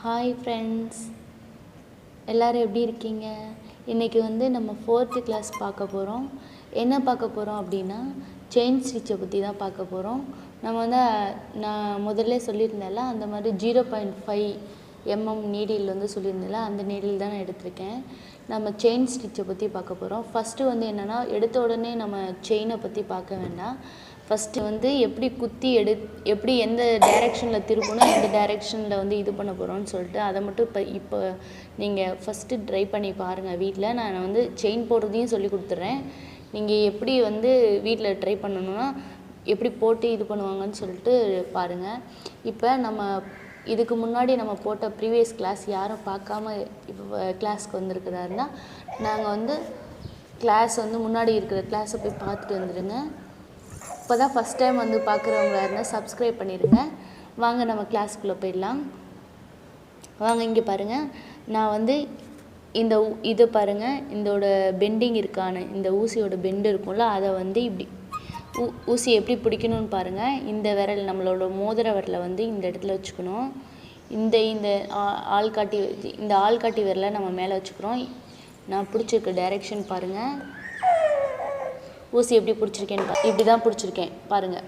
Hi friends, எல்லோரும் எப்படி இருக்கீங்க? இன்றைக்கி நம்ம 4th கிளாஸ் பார்க்க போகிறோம். என்ன பார்க்க போகிறோம் அப்படின்னா, செயின் ஸ்டிச்சை பற்றி தான் பார்க்க போகிறோம். நம்ம நான் முதல்ல சொல்லியிருந்தேன்ல, அந்த மாதிரி 0.5 mm நீடில் சொல்லியிருந்தேன்ல, அந்த நீடில் தான் நான் எடுத்திருக்கேன். நம்ம செயின் ஸ்டிச்சை பற்றி பார்க்க போகிறோம். ஃபஸ்ட்டு என்னென்னா, எடுத்த உடனே நம்ம செயினை பற்றி பார்க்க வேண்டாம். ஃபஸ்ட்டு எப்படி குத்தி எப்படி எந்த டைரெக்ஷனில் திருப்பணும், எந்த டைரெக்ஷனில் இது பண்ண போகிறோன்னு சொல்லிட்டு அதை மட்டும் இப்போ நீங்கள் ஃபஸ்ட்டு ட்ரை பண்ணி பாருங்கள் வீட்டில். நான் செயின் போடுறதையும் சொல்லி கொடுத்துட்றேன். நீங்கள் எப்படி வீட்டில் ட்ரை பண்ணணுன்னா எப்படி போட்டு இது பண்ணுவாங்கன்னு சொல்லிட்டு பாருங்கள். இப்போ நம்ம இதுக்கு முன்னாடி நம்ம போட்ட ப்ரீவியஸ் கிளாஸ் யாரும் பார்க்காம இப்போ கிளாஸ்க்கு வந்திருக்கிறாருன்னா, நாங்கள் கிளாஸ் முன்னாடி இருக்கிற கிளாஸை போய் பார்த்துட்டு வந்துடுங்க. இப்போ தான் ஃபஸ்ட் டைம் பார்க்குறவங்களா இருந்தால் சப்ஸ்கிரைப் பண்ணிடுங்க. வாங்க நம்ம கிளாஸுக்குள்ளே போயிடலாம். வாங்க, இங்கே பாருங்கள். நான் இதை பாருங்கள், இதோட பெண்டிங் இருக்கான்னு, இந்த ஊசியோட பெண்டு இருக்கும்ல, அதை இப்படி ஊசி எப்படி பிடிக்கணும்னு பாருங்கள். இந்த விரல், நம்மளோட மோதிர விரலை இந்த இடத்துல வச்சுக்கணும். இந்த ஆள்காட்டி விரலை நம்ம மேலே வச்சுக்கிறோம். நான் பிடிச்சிருக்க டைரெக்ஷன் பாருங்கள். ஊசி எப்படி பிடிச்சிருக்கேன்னு இப்படி தான் பிடிச்சிருக்கேன் பாருங்கள்.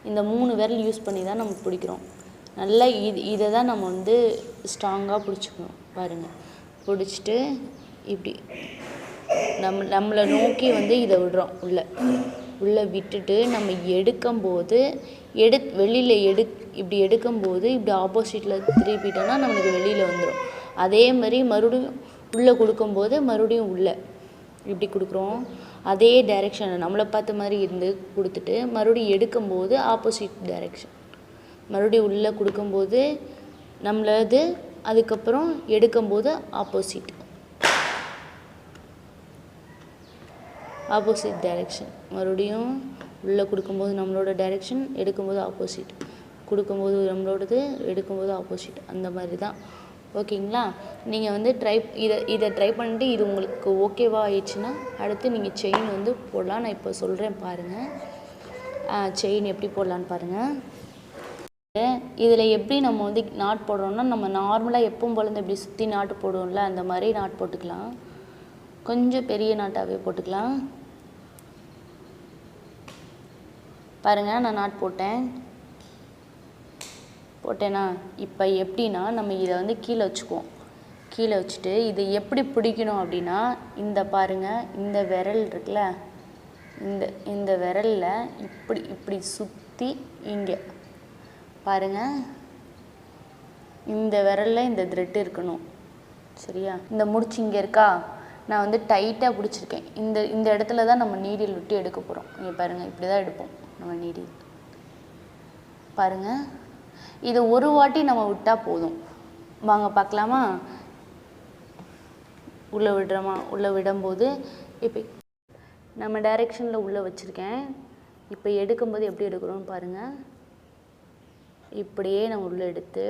இந்த 3 விரல் யூஸ் பண்ணி தான் நம்ம பிடிக்கிறோம். நல்லா இதை தான் நம்ம ஸ்ட்ராங்காக பிடிச்சிக்கணும் பாருங்கள். பிடிச்சிட்டு இப்படி நம்மளை நோக்கி இதை விடுறோம். உள்ளே விட்டுட்டு நம்ம எடுக்கும்போது வெளியில் இப்படி எடுக்கும்போது இப்படி ஆப்போசிட்டில் திருப்பிட்டோன்னா நம்மளுக்கு வெளியில் வந்துடும். அதே மாதிரி மறுபடியும் உள்ளே கொடுக்கும்போது மறுபடியும் உள்ளே இப்படி கொடுக்குறோம். அதே டைரெக்ஷனில் நம்மளை பார்த்த மாதிரி கொடுத்துட்டு மறுபடியும் எடுக்கும்போது ஆப்போசிட் டைரெக்ஷன். மறுபடியும் உள்ளே கொடுக்கும்போது நம்மளது, அதுக்கப்புறம் எடுக்கும்போது ஆப்போசிட் டைரெக்ஷன். மறுபடியும் உள்ளே கொடுக்கும்போது நம்மளோட டைரெக்ஷன், எடுக்கும்போது ஆப்போசிட், கொடுக்கும்போது நம்மளோடது, எடுக்கும்போது ஆப்போசிட். அந்த மாதிரி தான். ஓகேங்களா? நீங்கள் இதை ட்ரை பண்ணிட்டு இது உங்களுக்கு ஓகேவா ஆயிடுச்சுன்னா அடுத்து நீங்கள் செயின் போடலாம். நான் இப்போ சொல்கிறேன் பாருங்கள். செயின் எப்படி போடலான்னு பாருங்கள். இதில் எப்படி நம்ம நாட் போடுறோம்னா, நம்ம நார்மலாக எப்பவும் போல இப்படி சுற்றி நாட்டு போடுவோம்ல, அந்த மாதிரி நாட் போட்டுக்கலாம். கொஞ்சம் பெரிய நாட்டாகவே போட்டுக்கலாம். பாருங்கள், நான் நாட் போட்டேன்னா இப்போ எப்படின்னா, நம்ம இதை கீழே வச்சுக்குவோம். கீழே வச்சுட்டு இதை எப்படி பிடிக்கணும் அப்படின்னா, இந்த பாருங்கள், இந்த விரல் இருக்குல்ல, இந்த விரலில் இப்படி சுற்றி இங்கே பாருங்கள், இந்த விரலில் இந்த த்ரெட் இருக்கணும். சரியா? இந்த முடிச்சு இங்கே இருக்கா, நான் டைட்டாக பிடிச்சிருக்கேன். இந்த இடத்துல தான் நம்ம நீடில் விட்டு எடுக்க போகிறோம். இங்கே பாருங்கள், இப்படி தான் எடுப்போம் நம்ம நீடில். பாருங்கள், இது ஒரு வாட்டி நம்ம விட்டால் போதும். வாங்க பார்க்கலாமா? உள்ளே விடுறோமா? உள்ளே விடும்போது இப்போ நம்ம டைரெக்ஷனில் உள்ளே வச்சுருக்கேன். இப்போ எடுக்கும்போது எப்படி எடுக்கிறோன்னு பாருங்கள். இப்படியே நான் உள்ளே எடுத்து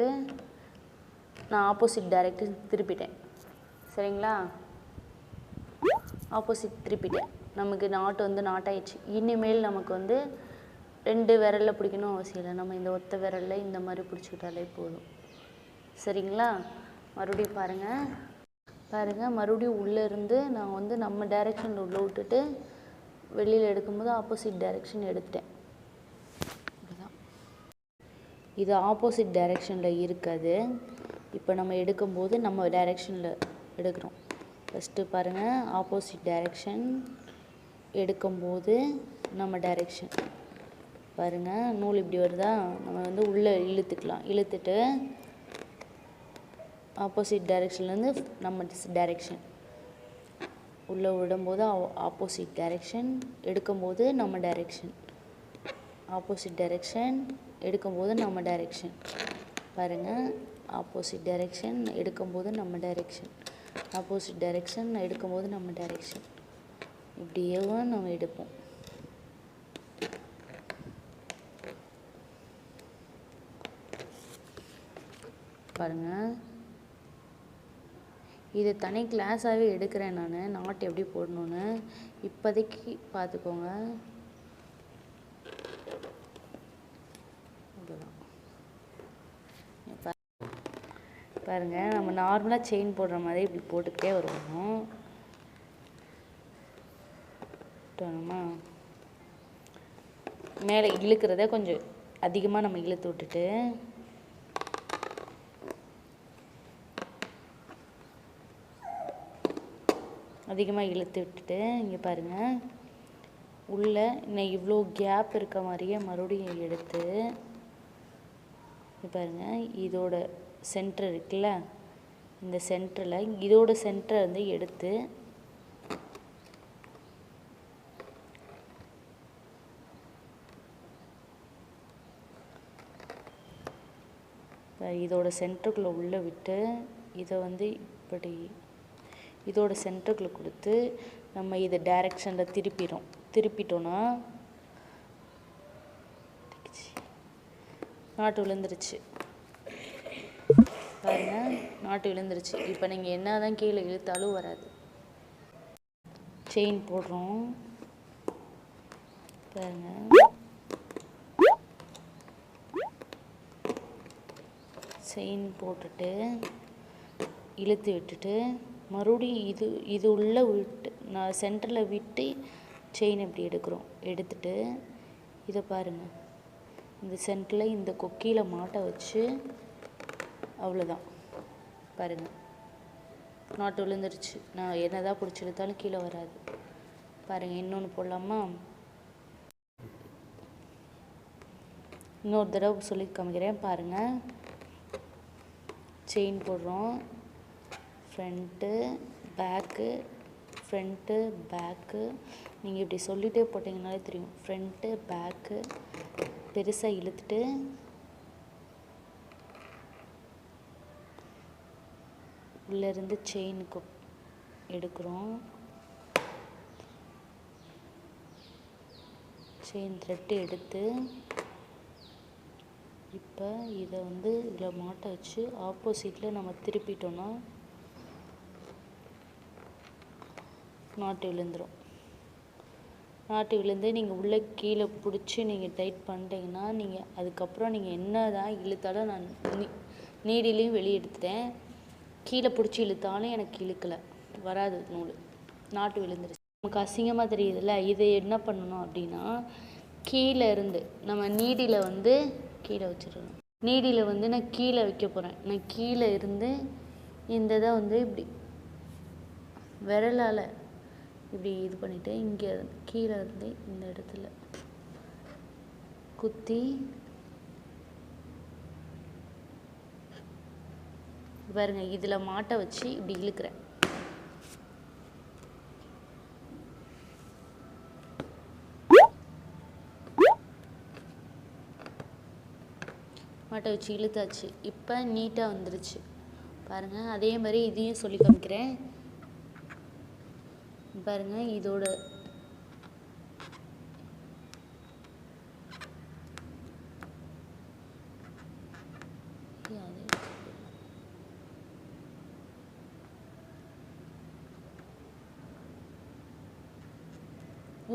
நான் ஆப்போசிட் டைரெக்ஷன் திருப்பிட்டேன். சரிங்களா? ஆப்போசிட் திருப்பிட்டேன். நமக்கு நாட்டு நாட்டாயிடுச்சு. இனிமேல் நமக்கு 2 விரலில் பிடிக்கணும் அவசியம் இல்லை. நம்ம இந்த ஒத்த விரலில் இந்த மாதிரி பிடிச்சிக்கிட்டாலே போதும். சரிங்களா? மறுபடியும் பாருங்கள், மறுபடியும் உள்ளே இருந்து நான் நம்ம டைரெக்ஷனில் உள்ளே விட்டுட்டு வெளியில் எடுக்கும்போது ஆப்போசிட் டைரெக்ஷன் எடுத்துட்டேன். இதுதான், இது ஆப்போசிட் டைரெக்ஷனில் இருக்காது. இப்போ நம்ம எடுக்கும்போது நம்ம டைரெக்ஷனில் எடுக்கிறோம். ஃபஸ்ட்டு பாருங்கள், ஆப்போசிட் டைரெக்ஷன், எடுக்கும்போது நம்ம டைரெக்ஷன். பாருங்கள், நூல் இப்படி வருதா, நம்ம உள்ளே இழுத்துக்கலாம். இழுத்துட்டு ஆப்போசிட் டைரெக்ஷன்லேருந்து நம்ம டைரெக்ஷன் உள்ளே விடும்போது ஆப்போசிட் டைரெக்ஷன், எடுக்கும்போது நம்ம டைரெக்ஷன், ஆப்போசிட் டைரெக்ஷன், எடுக்கும்போது நம்ம டைரெக்ஷன். பாருங்கள், ஆப்போசிட் டைரெக்ஷன், எடுக்கும்போது நம்ம டைரெக்ஷன், ஆப்போசிட் டைரெக்ஷன், எடுக்கும்போது நம்ம டைரெக்ஷன். இப்படியே நம்ம எடுப்போம். பாருங்கள், இது தனி கிளாஸாகவே எடுக்கிறேன் நான், நாட் எப்படி போடணுன்னு. இப்போதைக்கு பார்த்துக்கோங்க. பாருங்கள், நம்ம நார்மலாக செயின் போடுற மாதிரி இப்படி போட்டுக்கிட்டே வருவோம். மேலே இழுக்கிறத கொஞ்சம் அதிகமாக நம்ம இழுத்து விட்டுட்டு இங்கே பாருங்கள், உள்ளே இன்னும் இவ்வளோ கேப் இருக்க மாதிரியே மறுபடியும் எடுத்து பாருங்கள், இதோட சென்டர் இருக்குல்ல, இந்த சென்டரில் இதோட சென்டரை வந்து எடுத்து இதோட சென்டருக்குள்ளே உள்ளே விட்டு இதை வந்து இப்படி இதோட சென்டருக்குள்ளே கொடுத்து நம்ம இதை டைரெக்ஷனில் திருப்பிட்டோன்னா நாட்டு விழுந்துருச்சு. பாருங்க, நாட்டு விழுந்துருச்சு. இப்போ நீங்கள் என்ன தான் கீழே இழுத்தாலும் வராது. செயின் போடுறோம் பாருங்க. செயின் போட்டுட்டு இழுத்து விட்டுட்டு மறுபடியும் இது உள்ளே விட்டு நான் சென்டரில் விட்டு செயின் இப்படி எடுத்துட்டு இதை பாருங்கள், இந்த சென்டரில் இந்த கொக்கியில் மாட்ட வச்சு அவ்வளோதான். பாருங்கள், நாட்டு விழுந்துருச்சு. நான் என்ன தான் பிடிச்சி இழுத்தாலும் கீழே வராது. பாருங்கள், இன்னொன்று போடலாமா? இன்னொரு தடவை சொல்லி காமிக்கிறேன் பாருங்கள். செயின் போடுறோம், ஃப்ரண்ட்டு பேக்கு, ஃப்ரண்ட்டு பேக்கு. நீங்கள் இப்படி சொல்லிகிட்டே போட்டிங்கனாலே தெரியும். ஃப்ரண்ட்டு பேக்கு பெருசாக இழுத்துட்டு உள்ளேருந்து செயினுக்கு எடுக்கிறோம். செயின் த்ரெட்டு எடுத்து இப்போ இதை வந்து இதில் மாட்ட வச்சு ஆப்போசிட்டில் நம்ம திருப்பிட்டோன்னா நாட்டு விழுந்துடும். நாட்டு விழுந்து நீங்கள் உள்ளே கீழே பிடிச்சி நீங்கள் டைட் பண்ணிட்டீங்கன்னா நீங்கள் அதுக்கப்புறம் நீங்கள் என்ன தான் இழுத்தாலும் நான் நீடிலையும் வெளியே எடுத்துட்டேன். கீழே பிடிச்சி இழுத்தாலும் எனக்கு இழுக்கலை, வராது நூல், நாட்டு விழுந்துருச்சு. நமக்கு அசிங்கமாக தெரியுதுல்ல. இதை என்ன பண்ணணும் அப்படின்னா, கீழே இருந்து நம்ம நீடியில் வந்து கீழே வச்சிடணும். நீடியில் வந்து நான் கீழே வைக்க போகிறேன். நான் கீழே இருந்து இந்த இதை வந்து இப்படி விரலால் இப்படி இது பண்ணிவிட்டு இங்கே கீழே இருந்து இந்த இடத்துல குத்தி பாருங்க, இதில் மாட்ட வச்சு இப்படி இழுக்கிறேன். மாட்டை வச்சு இழுத்தாச்சு. இப்போ நீட்டாக வந்துருச்சு பாருங்கள். அதே மாதிரி இதையும் சொல்லி காமிக்கிறேன் பாருங்கள். இதோட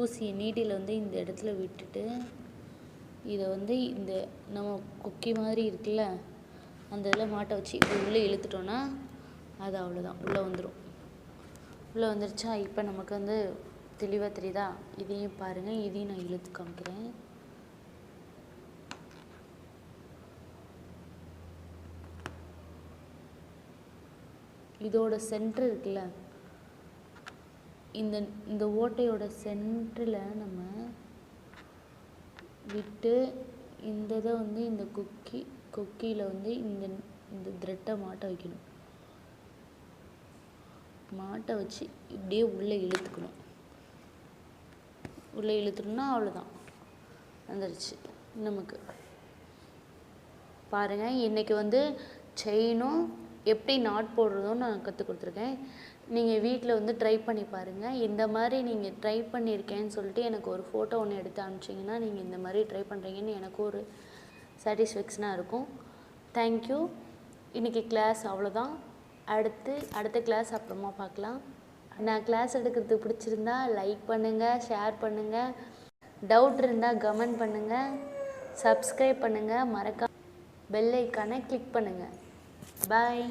ஊசியை நீடியில் வந்து இந்த இடத்துல விட்டுட்டு இதை வந்து இந்த நம்ம கொக்கி மாதிரி இருக்குல்ல, அந்த இதில் மாட்டை வச்சு இப்போ உள்ளே இழுத்துட்டோன்னா அது அவ்வளோதான், உள்ளே வந்துடும். உள்ளே வந்துருச்சா? இப்போ நமக்கு வந்து தெளிவாக தெரியுதா? இதையும் பாருங்கள், இதையும் நான் இழுத்து காமிக்கிறேன். இதோட சென்டர் இருக்குல்ல, இந்த ஓட்டையோட சென்டரில் நம்ம விட்டு இந்த இதை வந்து இந்த கொக்கியில் வந்து இந்த த்ரெட்டை மாட்ட வைக்கணும். மாட்ட வச்சு இப்படியே உள்ளே இழுத்துக்கணும். உள்ளே இழுத்துட்டோம்னா அவ்வளோதான், வந்துடுச்சு நமக்கு. பாருங்கள், இன்றைக்கி வந்து செயினும் எப்படி நாட் போடுறதும் நான் கற்றுக் கொடுத்துருக்கேன். நீங்கள் வீட்டில் வந்து ட்ரை பண்ணி பாருங்கள். இந்த மாதிரி நீங்கள் ட்ரை பண்ணியிருக்கேன்னு சொல்லிட்டு எனக்கு ஒரு ஃபோட்டோ ஒன்று எடுத்து அனுப்பிச்சிங்கன்னா நீங்கள் இந்த மாதிரி ட்ரை பண்ணுறீங்கன்னு எனக்கு ஒரு சாட்டிஸ்ஃபேக்ஷனாக இருக்கும். தேங்க்யூ. இன்றைக்கி கிளாஸ் அவ்வளோதான். அடுத்த கிளாஸ் அப்புறமா பார்க்கலாம். நான் கிளாஸ் எடுக்கிறது பிடிச்சிருந்தா லைக் பண்ணுங்கள், ஷேர் பண்ணுங்கள், டவுட் இருந்தால் கமெண்ட் பண்ணுங்கள், சப்ஸ்கிரைப் பண்ணுங்கள், மறக்காம பெல் ஐக்கானை கிளிக் பண்ணுங்கள். பாய்.